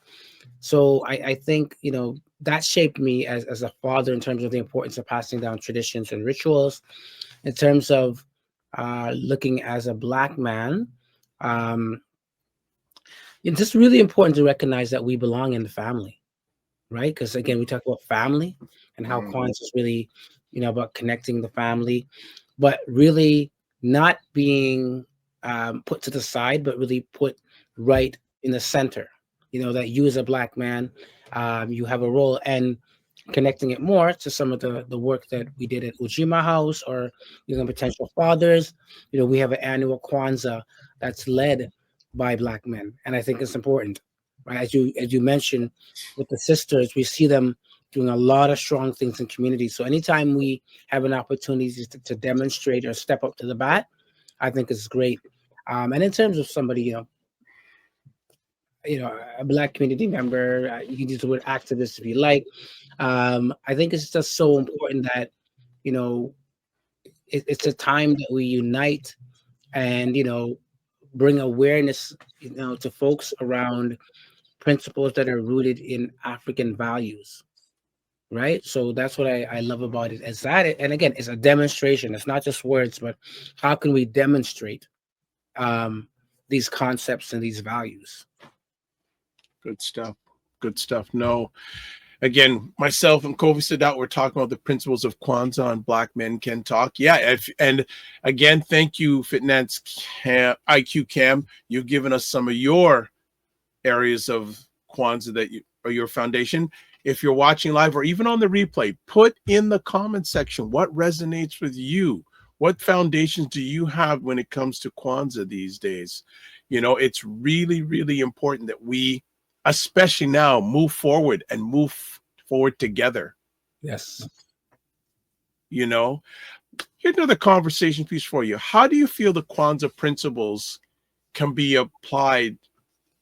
So I think, you know, that shaped me as a father in terms of the importance of passing down traditions and rituals. In terms of looking as a Black man, it's just really important to recognize that we belong in the family, right? Because again, we talk about family and how Kwanzaa is really, you know, about connecting the family, but really not being put to the side, but really put right in the center. You know, that you as a Black man, you have a role, and connecting it more to some of the work that we did at Ujima House, or, you know, potential fathers. You know, we have an annual Kwanzaa that's led by Black men, and I think it's important, right? As you mentioned with the sisters, we see them doing a lot of strong things in community. So anytime we have an opportunity to demonstrate or step up to the bat, I think it's great. And in terms of somebody, you know, a Black community member, you can use the word activist if you like. I think it's just so important that, you know, it's a time that we unite and, you know, bring awareness, you know, to folks around principles that are rooted in African values. Right. So that's what I love about it. Is that it? And again, it's a demonstration. It's not just words, but how can we demonstrate um, these concepts and these values? Good stuff. Good stuff. No, again, myself and Kofi Sadat, we're talking about the principles of Kwanzaa on Black Men Can Talk. Yeah, and again, thank you, Finance IQ Cam. You've given us some of your areas of Kwanzaa that you or your foundation. If you're watching live or even on the replay, put in the comment section what resonates with you. What foundations do you have when it comes to Kwanzaa these days? You know, it's really, really important that we, especially now, move forward and move forward together. Yes. You know, here's another conversation piece for you. How do you feel the Kwanzaa principles can be applied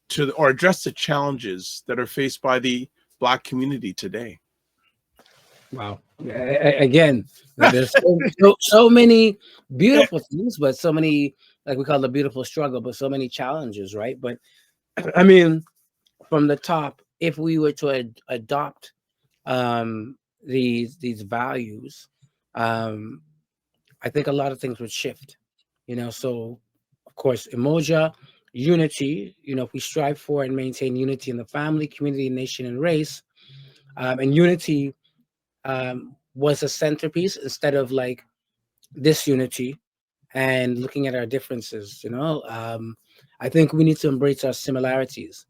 to or address the challenges that are faced by the Black community today? Wow. Again, there's so many beautiful things, but so many, like we call the beautiful struggle, but so many challenges, right? But I mean, from the top, if we were to adopt these values, I think a lot of things would shift, you know. So of course, emoja, unity, you know, if we strive for and maintain unity in the family, community, nation, and race, and unity was a centerpiece instead of like disunity and looking at our differences, you know. I think we need to embrace our similarities.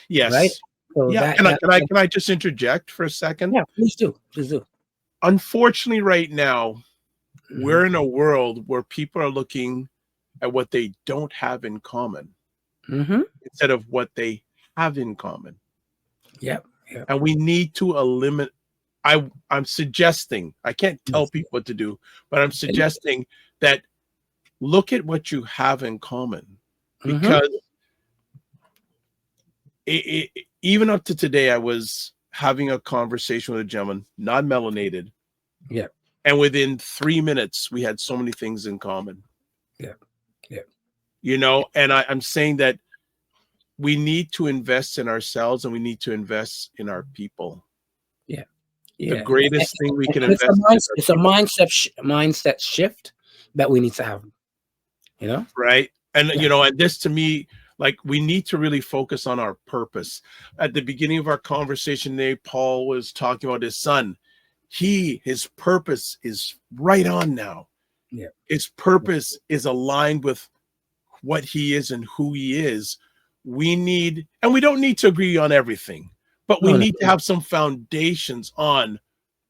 Yes. Right. So yeah. Can I just interject for a second? Yeah, please do. Please do. Unfortunately, right now, we're in a world where people are looking at what they don't have in common instead of what they have in common. Yep. And we need to eliminate. I'm suggesting, I can't tell people what to do, but I'm suggesting that look at what you have in common, because even up to today, I was having a conversation with a gentleman, non-melanated. Yeah. And within 3 minutes, we had so many things in common. Yeah. Yeah. You know, and I'm saying that we need to invest in ourselves and we need to invest in our people. Yeah. The greatest thing we can invest it's a mindset shift that we need to have, you know? Right. And, you know, and this to me, like, we need to really focus on our purpose. At the beginning of our conversation today, Paul was talking about his son. His purpose is right on now. Yeah. His purpose is aligned with what he is and who he is. We need, and we don't need to agree on everything, but we need to have some foundations on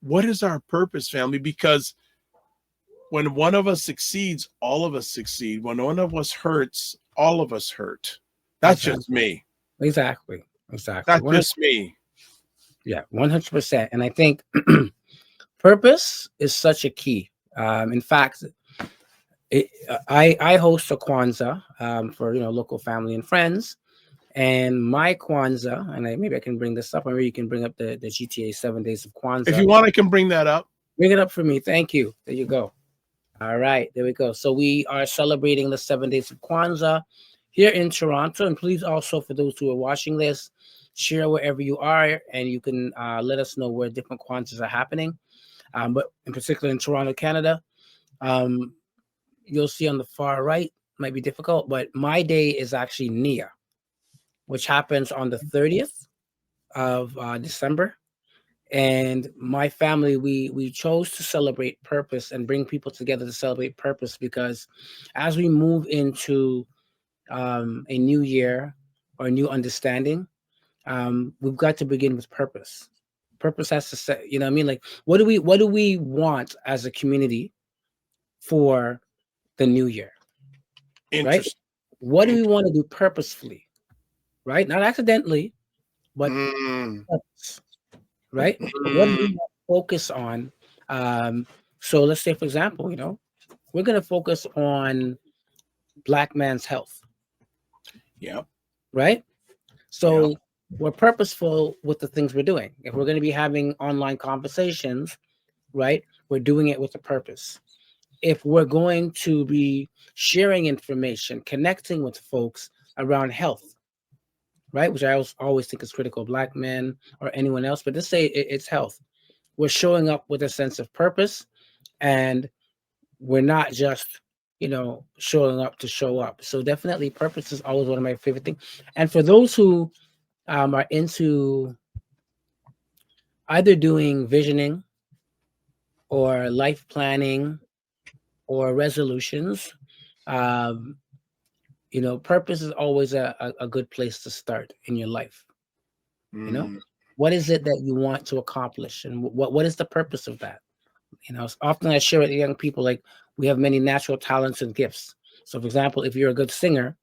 what is our purpose, family, because when one of us succeeds, all of us succeed. When one of us hurts, all of us hurt. That's just me. Exactly. That's just me. Yeah, 100%. And I think purpose is such a key. In fact, I host a Kwanzaa for, you know, local family and friends. And my Kwanzaa, and maybe I can bring this up, or maybe you can bring up the GTA 7 Days of Kwanzaa. If you want, I can bring that up. Bring it up for me. Thank you. There you go. All right, there we go. So we are celebrating the 7 Days of Kwanzaa here in Toronto. And please also, for those who are watching this, share wherever you are, and you can let us know where different Kwanzaas are happening. But in particular in Toronto, Canada, you'll see on the far right, might be difficult, but my day is actually Nia, which happens on the 30th of December. And my family, we chose to celebrate purpose and bring people together to celebrate purpose, because as we move into a new year or a new understanding, we've got to begin with purpose. Purpose has to set, you know what I mean? Like, what do we want as a community for the new year? Right? What do we want to do purposefully? Right? Not accidentally, but purpose. Right? What do we focus on? So let's say, for example, you know, we're going to focus on Black man's health. Yeah. Right? So we're purposeful with the things we're doing. If we're going to be having online conversations, right, we're doing it with a purpose. If we're going to be sharing information, connecting with folks around health, right, which I always think is critical, Black men or anyone else, but let's say it's health. We're showing up with a sense of purpose, and we're not just, showing up to show up. So definitely purpose is always one of my favorite things. And for those who are into either doing visioning or life planning or resolutions, um, purpose is always a good place to start in your life. What is it that you want to accomplish, and what is the purpose of that? Often I share with young people, like, we have many natural talents and gifts. So for example, if you're a good singer,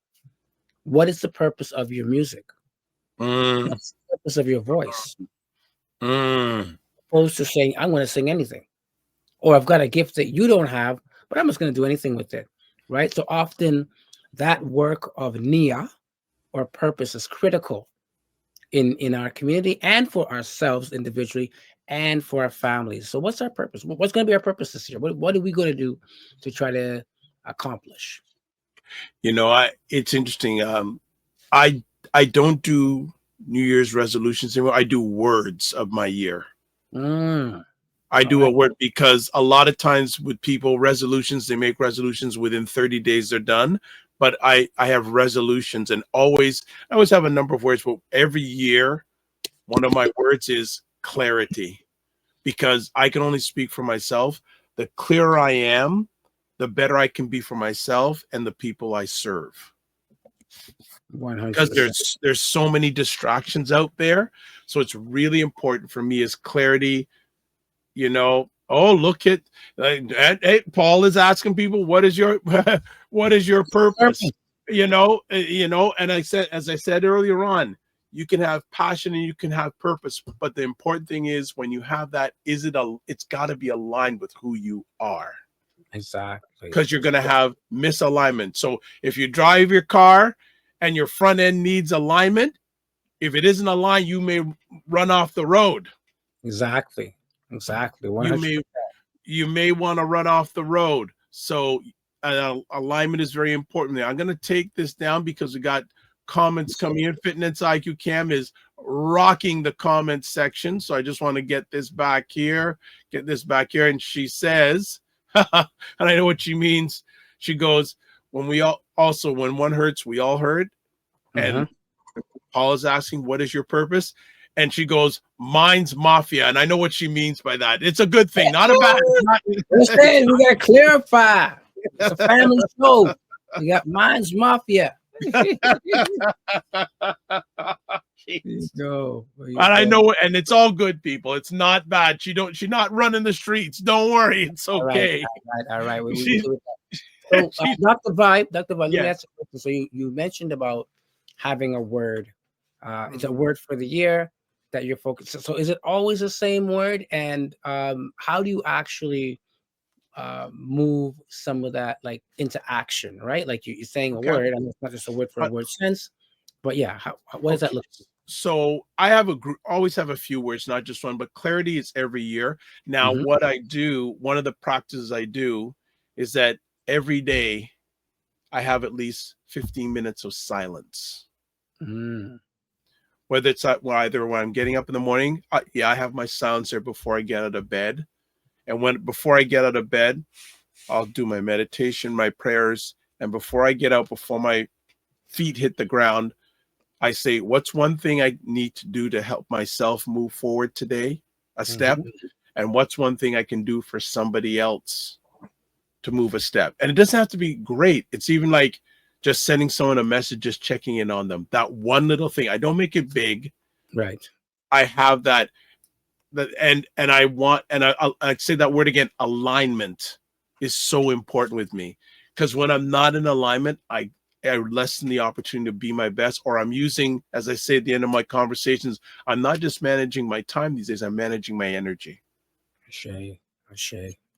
what is the purpose of your music? What's the purpose of your voice? Opposed to saying, I'm going to sing anything, or I've got a gift that you don't have, but I'm just going to do anything with it, right? So often that work of Nia, or purpose, is critical in our community and for ourselves individually and for our families. So what's our purpose? What's going to be our purpose this year? What are we going to do to try to accomplish? It's interesting. I don't do New Year's resolutions anymore. I do words of my year. I do a word, because a lot of times with people, resolutions, they make resolutions within 30 days, they're done. But I have resolutions, and I always have a number of words, but every year, one of my words is clarity, because I can only speak for myself. The clearer I am, the better I can be for myself and the people I serve. 100%. Because there's so many distractions out there. So it's really important for me is clarity. Oh, look at hey, Paul is asking people, what is your purpose? And as I said earlier on, you can have passion and you can have purpose, but the important thing is, when you have that, it's got to be aligned with who you are. Exactly. Because you're going to have misalignment. So if you drive your car and your front end needs alignment, if it isn't aligned, you may run off the road. Exactly. 100%. You may want to run off the road. So alignment is very important there. I'm going to take this down because we got comments coming in. Fitness IQ Cam is rocking the comment section. So I just want to get this back here. And she says, and I know what she means. She goes, when one hurts, we all hurt. And Paul is asking, what is your purpose? And she goes, mine's mafia. And I know what she means by that. It's a good thing, not a bad. Listen, we got to clarify. It's a family show. We got mine's mafia. And I know, and it's all good, people. It's not bad. She's not running the streets. Don't worry. It's okay. All right. So, Dr. Vibe, let me ask you a question. So you mentioned about having a word. It's a word for the year that you're focused. So is it always the same word? And how do you actually move some of that like into action, right? Like you're saying a word, and it's not just a word for a word sense, but yeah, what does that look like? So I have always have a few words, not just one, but clarity is every year. Now, what I do, one of the practices I do is that every day I have at least 15 minutes of silence. Whether it's either when I'm getting up in the morning, I have my silencer before I get out of bed. And before I get out of bed, I'll do my meditation, my prayers. And before I get out, before my feet hit the ground, I say, what's one thing I need to do to help myself move forward today, a step? And what's one thing I can do for somebody else to move a step? And it doesn't have to be great. It's even like just sending someone a message, just checking in on them. That one little thing. I don't make it big. Right. I have that and I want, and I'd say that word again, alignment is so important with me, because when I'm not in alignment, I lessen the opportunity to be my best, or I'm using, as I say at the end of my conversations, I'm not just managing my time these days, I'm managing my energy.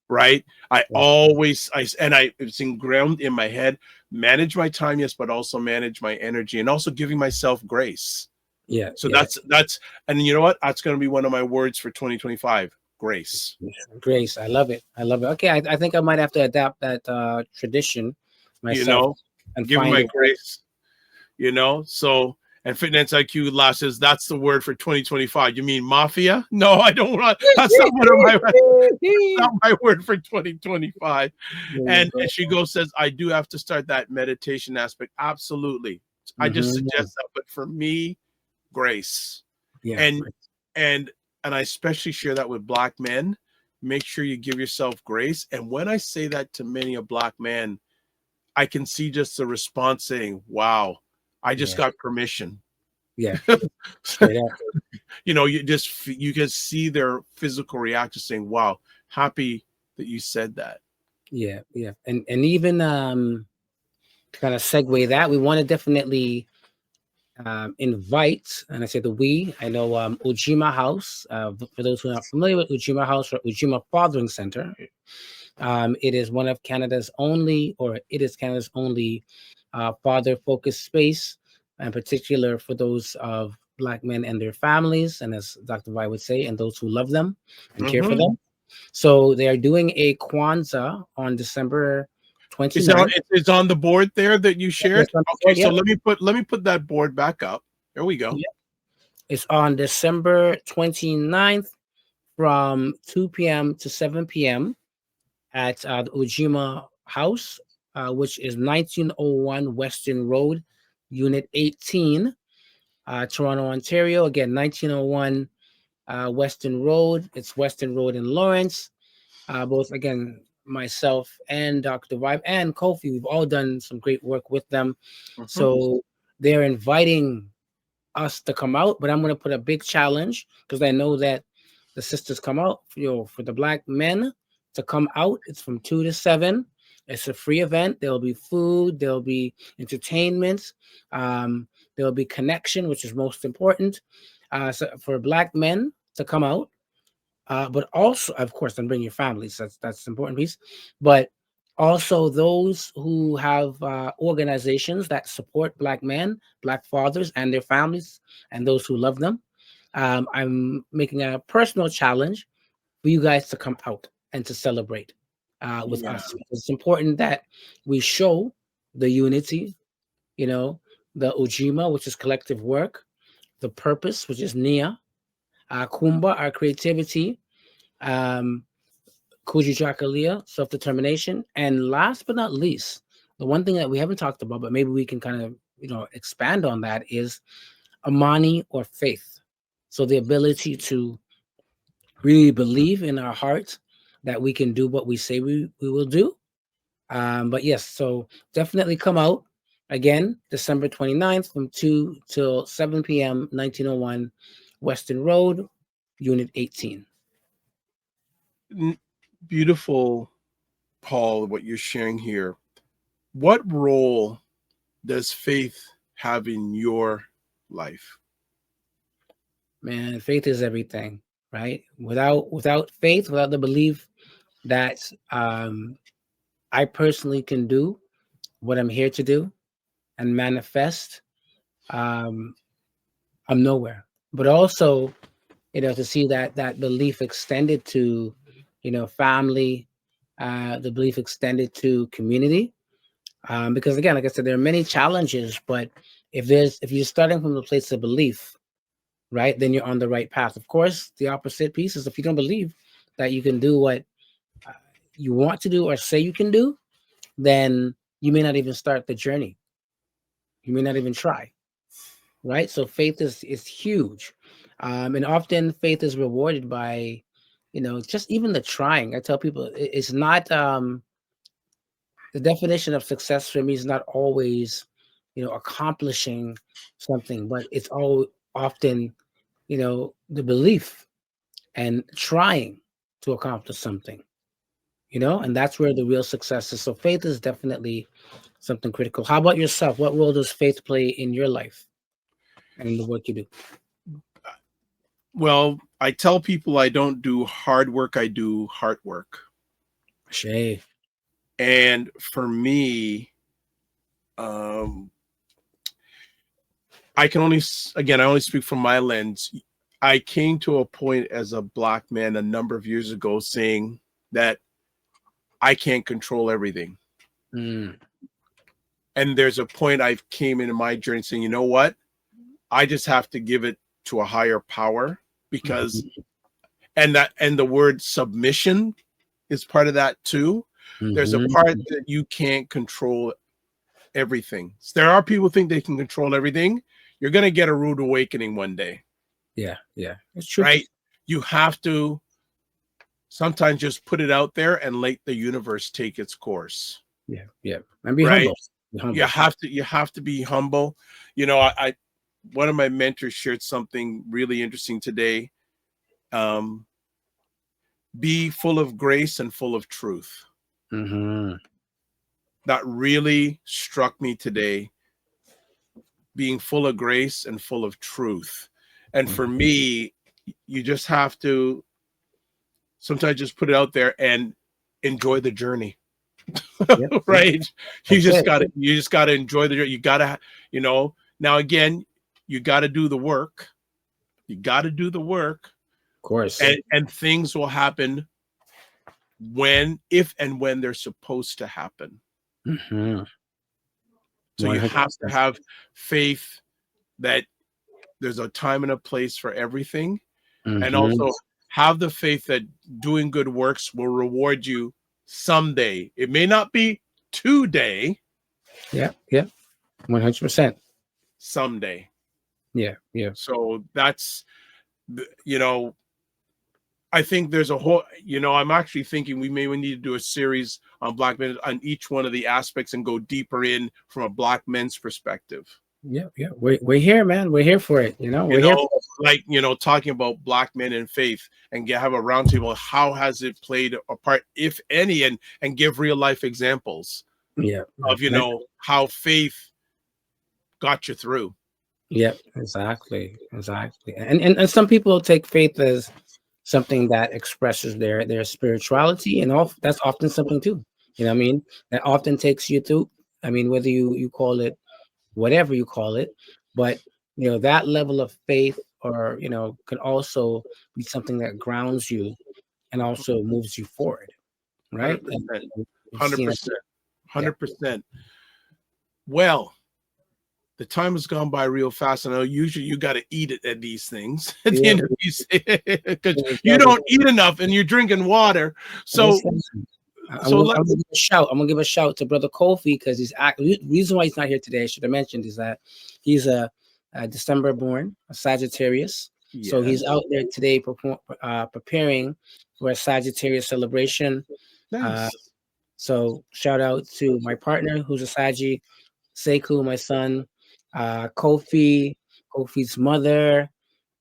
Right? It's ingrained in my head, manage my time, yes, but also manage my energy, and also giving myself grace. Yeah. So Yeah. that's, and you know what? That's going to be one of my words for 2025. Grace. Grace. I love it. I love it. Okay. I think I might have to adapt that tradition You myself know, and give me find my a way. grace. You know, so, and Fitness IQ Law says that's the word for 2025. You mean mafia? No, I don't want. That's not one of my. Not my word for 2025. There you And go. she goes, says, I do have to start that meditation aspect. Absolutely. I just Mhm. suggest that. But for me, grace. Yeah. And and and I especially share that with Black men. Make sure you give yourself grace. And when I say that to many a Black man, I can see just the response saying, wow, I just Yeah. got permission. Yeah. Straight up. You know, you can see their physical reaction saying, wow, happy that you said that. Yeah. Yeah. And even to kind of segue that, we want to definitely invite, and I say the we, I know Ujima House, for those who are not familiar with Ujima House or Ujima Fathering Center, it is one of Canada's only, or it is Canada's only father-focused space, in particular for those of Black men and their families, and as Dr. Vi would say, and those who love them and care for Mhm. them. So they are doing a Kwanzaa on December Is that 29th. it's on the board there that you shared? Yes, on the Okay, board, so yep. let me put that board back up. There we go. Yep. It's on December 29th from 2 p.m. to 7 p.m. at the Ujima House, which is 1901 Western Road, Unit 18, Toronto, Ontario. Again, 1901 Western Road. It's Western Road in Lawrence. Both, again, myself and Dr. Vibe and Kofi, we've all done some great work with them. Mhm. So they're inviting us to come out, but I'm going to put a big challenge because I know that the sisters come out, for the Black men to come out. It's from 2 to 7. It's a free event. There'll be food, there'll be entertainment, there'll be connection, which is most important. So for Black men to come out, but also, of course, then bring your families. That's the important piece. But also those who have organizations that support Black men, Black fathers, and their families, and those who love them. I'm making a personal challenge for you guys to come out and to celebrate with Yeah. us. It's important that we show the unity, you know, the Ujima, which is collective work, the purpose, which is Nia, Kumba, our creativity, um, Kujichagulia, self-determination, and last but not least, the one thing that we haven't talked about, but maybe we can kind of expand on that, is Amani, or faith. So the ability to really believe in our hearts that we can do what we say we will do. But yes, so definitely come out again, December 29th from 2 till 7 p.m., 1901 Western Road, Unit 18. Beautiful, Paul, what you're sharing here. What role does faith have in your life? Man, faith is everything, right? Without faith, without the belief that I personally can do what I'm here to do and manifest, um, I'm nowhere. But also, to see that belief extended to, family, the belief extended to community. Because again, like I said, there are many challenges, but if you're starting from the place of belief, right, then you're on the right path. Of course, the opposite piece is if you don't believe that you can do what uh, you want to do or say you can do, then you may not even start the journey. You may not even try, right? So faith is huge, and often faith is rewarded by, just even the trying. I tell people it's not the definition of success for me is not always, accomplishing something, but it's all often, the belief and trying to accomplish something, and that's where the real success is. So faith is definitely something critical. How about yourself? What role does faith play in your life and in the work you do? Well, I tell people I don't do hard work, I do heart work. Shay. And for me, um, I can only, again, I only speak from my lens. I came to a point as a Black man a number of years ago saying that I can't control everything. Mm. And there's a point I came into my journey saying, you know what? I just have to give it to a higher power, because, and the word submission is part of that too. There's a part that you can't control everything. There are people who think they can control everything. You're going to get a rude awakening one day. Yeah, it's true. Right? You have to sometimes just put it out there and let the universe take its course. Yeah. And be right? humble. Be humble. You have to be humble. You know, I one of my mentors shared something really interesting today. Be full of grace and full of truth. That really struck me today. Being full of grace and full of truth. And for me, you just have to sometimes just put it out there and enjoy the journey. Right? You just gotta enjoy the journey. You gotta, you know, now again, you gotta do the work. You gotta do the work. Of course. And things will happen if and when they're supposed to happen. So 100%. You have to have faith that there's a time and a place for everything. And also have the faith that doing good works will reward you someday. It may not be today. Yeah. 100%. Someday. Yeah. So that's, you know, I think there's a whole, you know, I'm actually thinking we need to do a series on Black men on each one of the aspects and go deeper in from a Black men's perspective. Yeah. We're here, man. We're here for it. You know, we're here for it. Like, you know, talking about Black men in faith and have a roundtable. How has it played a part, if any, and give real life examples of, you know, how faith got you through. Yep, exactly. And some people take faith as something that expresses their spirituality, and that's often something too. You know what I mean? That often takes you through. I mean, whether you call it whatever you call it, but you know, that level of faith, or you know, could also be something that grounds you and also moves you forward. Right? 100%. Well, the time has gone by real fast. And I know usually you got to eat it at these things at the end of these, because you don't eat enough and you're drinking water. So, I'm gonna give a shout to Brother Kofi, because the reason why he's not here today, I should have mentioned, is that he's a December born, a Sagittarius. Yes. So he's out there today preparing for a Sagittarius celebration. Nice. So shout out to my partner who's a Saggy, Sekou, my son, Kofi's mother,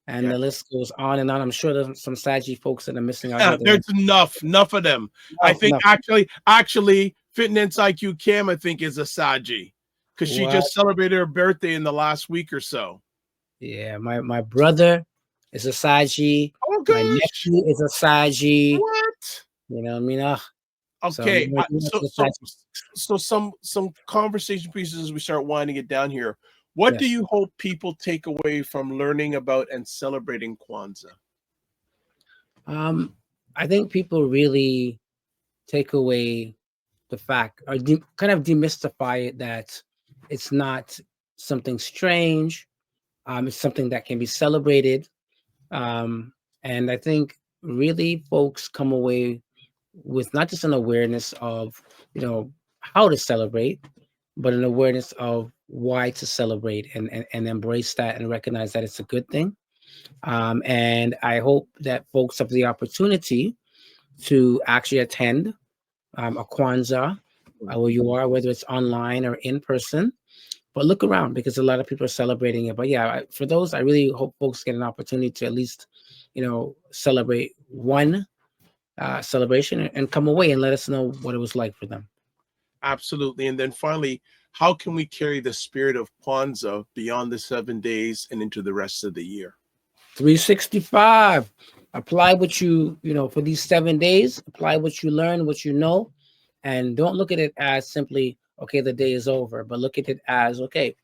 and the list goes on and on. I'm sure there's some Saggy folks that are missing out. Yeah, there's enough of them. I think actually Fitness IQ Cam, I think, is a Saggy, because she just celebrated her birthday in the last week or so. Yeah, my brother is a Saggy. Oh, gosh. My nephew is a Saggy. What? You know what I mean? Okay, so some conversation pieces as we start winding it down here. What do you hope people take away from learning about and celebrating Kwanzaa? I think people really take away the fact, or kind of demystify it, that it's not something strange. It's something that can be celebrated. And I think really folks come away with not just an awareness of, you know, how to celebrate, but an awareness of why to celebrate, and embrace that and recognize that it's a good thing. And I hope that folks have the opportunity to actually attend a Kwanzaa where you are, whether it's online or in person. But look around, because a lot of people are celebrating it. But yeah, for those, I really hope folks get an opportunity to at least, you know, celebrate one celebration and come away and let us know what it was like for them. Absolutely. And then finally, how can we carry the spirit of Kwanzaa beyond the 7 days and into the rest of the year? 365. Apply what you know, for these 7 days. Apply what you learn, what you know, and don't look at it as simply, okay, the day is over, but look at it as, okay,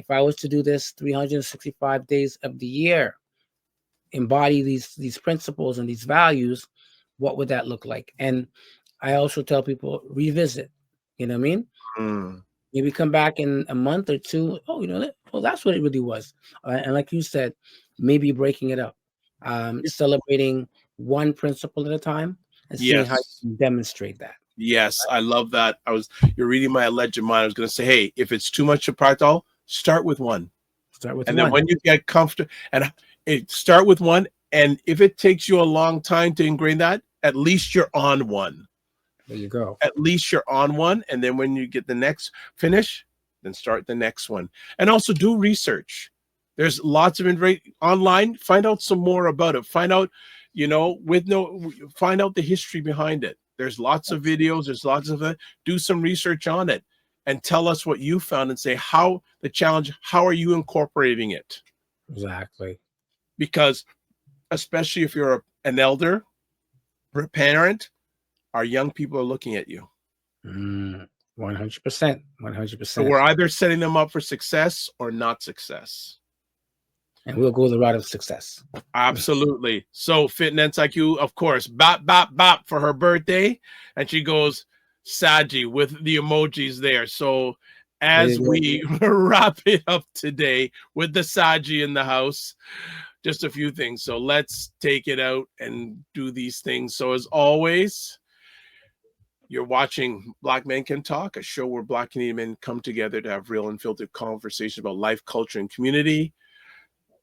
if I was to do this 365 days of the year, embody these principles and these values, what would that look like? And I also tell people, revisit. You know what I mean? Mm. Maybe come back in a month or two. Oh, you know, well, that's what it really was. And like you said, maybe breaking it up, celebrating one principle at a time, and seeing how you Yes. can demonstrate that. Yes, I love that. You're reading my alleged mind. I was going to say, hey, if it's too much to practice, start with one. Start with And one. then when you get comfortable, start with one. And if it takes you a long time to ingrain that, at least you're on one. There you go. At least you're on one. And then when you get the next finish, then start the next one. And also do research. There's lots of online. Find out some more about it. Find out, find out the history behind it. There's lots of videos. There's lots of it. Do some research on it and tell us what you found and say how are you incorporating it? Exactly. Because especially if you're an elder or a parent, our young people are looking at you. 100%. 100%. So we're either setting them up for success or not success. And we'll go the route of success. Absolutely. So Fitness IQ, of course, bop, bop, bop for her birthday. And she goes Saji with the emojis there. So as we wrap it up today with the Saji in the house, just a few things. So let's take it out and do these things. So as always, you're watching Black Men Can Talk, a show where Black Canadian men come together to have real unfiltered conversations about life, culture, and community.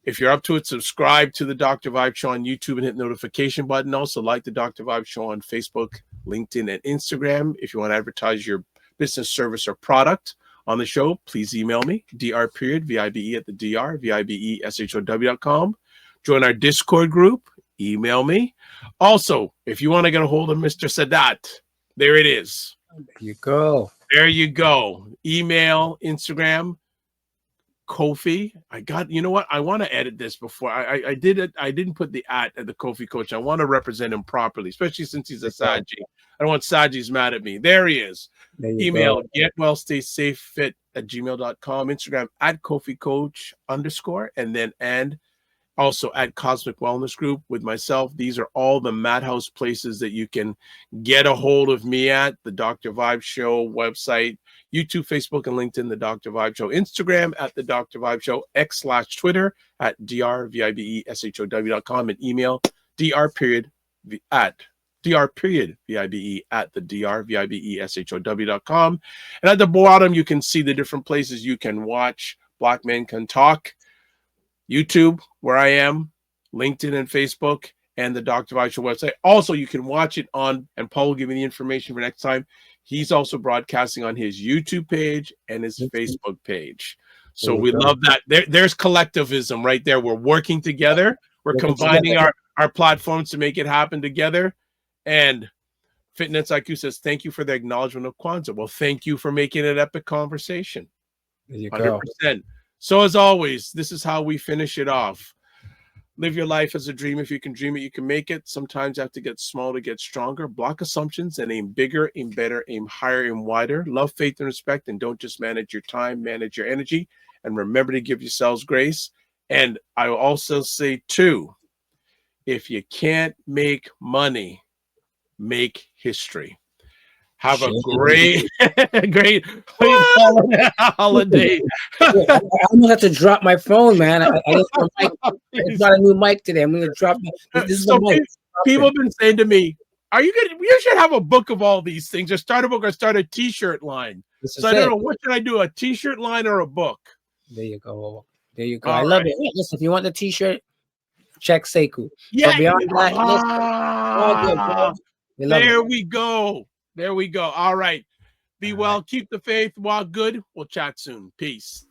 If you're up to it, subscribe to the Dr. Vibe Show on YouTube and hit the notification button. Also, like the Dr. Vibe Show on Facebook, LinkedIn, and Instagram. If you want to advertise your business, service, or product on the show, please email me, dr.vibe at the dr.vibeshow.com. Join our Discord group. Email me. Also, if you want to get a hold of Mr. Sadat, there it is. There you go. There you go. Email, Instagram, Kofi. You know what? I want to edit this before I did it. I didn't put the @ at the Kofi coach. I want to represent him properly, especially since he's a Saji. I don't want Saji's mad at me. There he is. There you Email, go. getwellstaysafefit@gmail.com. Instagram @KofiCoach_, and also at Cosmic Wellness Group with myself. These are all the Madhouse places that you can get a hold of me at. The Dr. Vibe Show website, YouTube, Facebook, and LinkedIn, The Dr. Vibe Show. Instagram at The Dr. Vibe Show. X/Twitter at drvibeshow.com. And email dr.vibe at the drvibeshow.com. And at the bottom, you can see the different places you can watch Black Men Can Talk. YouTube, where I am, LinkedIn and Facebook, and the Dr. Vibe Show website. Also, you can watch it on, and Paul will give me the information for next time. He's also broadcasting on his YouTube page and his Facebook page. So we love that. There's collectivism right there. We're working together. We're combining our platforms to make it happen together. And Fitness IQ says, thank you for the acknowledgement of Kwanzaa. Well, thank you for making it an epic conversation. There you go. 100%. So as always, this is how we finish it off. Live your life as a dream. If you can dream it, you can make it. Sometimes you have to get small to get stronger. Block assumptions and aim bigger, aim better, aim higher, aim wider. Love, faith, and respect. And don't just manage your time, manage your energy. And remember to give yourselves grace. And I will also say, too, if you can't make money, make history. Have a great holiday. I almost have to drop my phone, man. I got a new mic today. I'm going to drop this. Is the mic. People have been saying to me, "Are you good? You should have a book of all these things, or start a book, or start a T-shirt line." So I don't know what should I do, a T-shirt line or a book. There you go. There you go. I love it. Listen, if you want the T-shirt, check Sekou. Yeah. But beyond that, there we go. There we go. All right. Be well. Keep the faith. Walk good. We'll chat soon. Peace.